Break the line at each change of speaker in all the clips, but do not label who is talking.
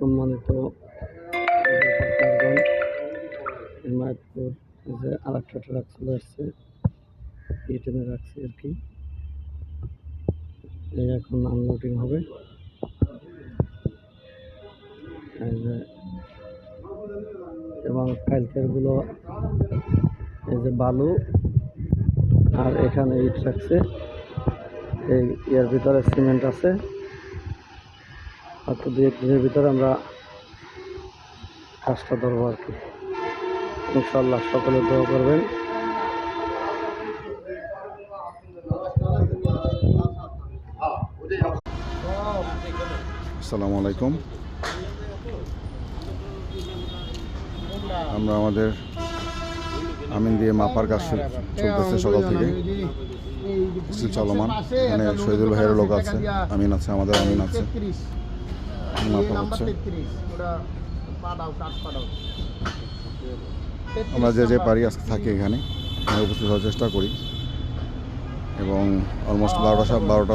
সম্মানিত হিমায়তপুর যে আর একটা ট্রাক চলে আসছে, এই ট্রেনে রাখছি আর কি। এই এখন আনলোডিং হবে। এবং কালকেরগুলো এই যে বালু আর এখানে ইট রাখছে, এই এর ভিতরে সিমেন্ট আছে। আর তো 2-1 দিনের ভিতরে আমরা কাজটা ধরবো আর কি। ইনশাআল্লাহ সকলে দোয়া করবেন।
আসসালামু আলাইকুম। আমরা আমাদের আমিন দিয়ে মাপার কাজ চলতেছে সকাল থেকে, চলমান। এখানে শহীদুল ভাইয়ের লোক আছে, আমিন আছে, আমাদের আমিন আছে, মাপা হচ্ছে। আমরা যে পারি আজকে থাকি এখানে উপস্থিত হওয়ার চেষ্টা করি। এবং অলমোস্ট 12টা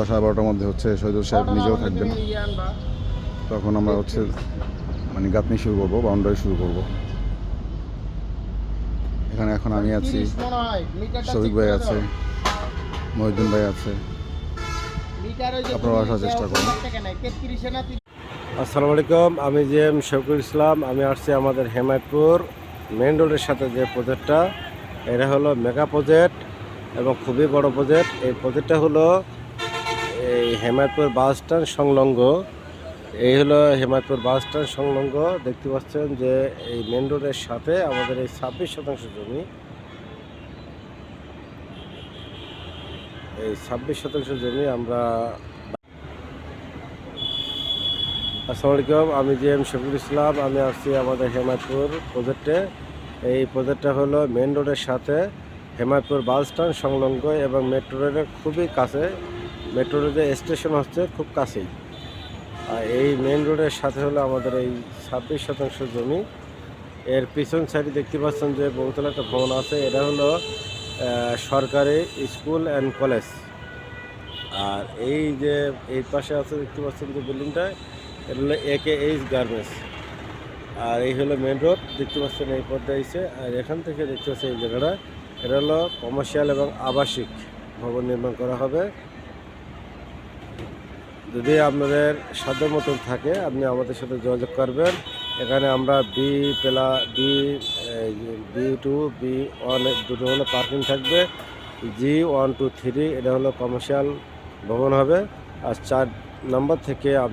সাড়ে 12টার মধ্যে হচ্ছে শহীদুল সাহেব নিজেও থাকবেন। তখন আমরা হচ্ছে মানে গাঁথনি শুরু করবো, বাউন্ডারি শুরু করব। এখানে এখন আমি আছি, শফিক ভাই আছে, মহিউদ্দিন ভাই আছে। আপনারা আসার চেষ্টা করুন।
আসসালামু আলাইকুম, আমি জিএম শফিকুল ইসলাম। আমি আসছি আমাদের হেমায়তপুর মেইন রোডের সাথে যে প্রজেক্টটা, এটা হলো মেগা প্রজেক্ট এবং খুবই বড় প্রজেক্ট। এই প্রজেক্টটা হলো এই হেমায়তপুর বাস স্ট্যান্ড সংলগ্ন। এই হলো হেমায়তপুর বাস স্ট্যান্ড সংলগ্ন। দেখতে পাচ্ছেন যে এই মেন রোডের সাথে আমাদের এই 26% জমি, এই 26% জমি আমরা। আসসালামু আলাইকুম, আমি জিএম শফিকুল ইসলাম। আমি আসছি আমাদের হেমায়তপুর প্রজেক্টে। এই প্রজেক্টটা হলো মেন রোডের সাথে হেমায়তপুর বাস স্ট্যান্ড সংলগ্ন এবং মেট্রো রেলের খুবই কাছে। মেট্রো রেলের স্টেশন হচ্ছে খুব কাছেই। আর এই মেন রোডের সাথে হলো আমাদের এই 26% জমি। এর পিছন সাইডে দেখতে পাচ্ছেন যে বহুতলা একটা ভবন আছে, এটা হলো সরকারি স্কুল অ্যান্ড কলেজ। আর এই যে এই পাশে আছে দেখতে পাচ্ছেন যে বিল্ডিংটা, এটা হলো AKH গার্মেন্টস। আর এই হলো মেন রোড, দেখতে পাচ্ছেন এই পথে এসে। আর এখান থেকে দেখতে পাচ্ছেন এই জায়গাটা, এটা হলো কমার্শিয়াল এবং আবাসিক ভবন নির্মাণ করা হবে। যদি আপনাদের সাধ্য মতন থাকে আপনি আমাদের সাথে যোগাযোগ করবেন। এখানে আমরা B2 B1 দুটো হলো পার্কিং থাকবে, G1 2 3 এটা হলো কমার্শিয়াল ভবন হবে। আর 4 নম্বর থেকে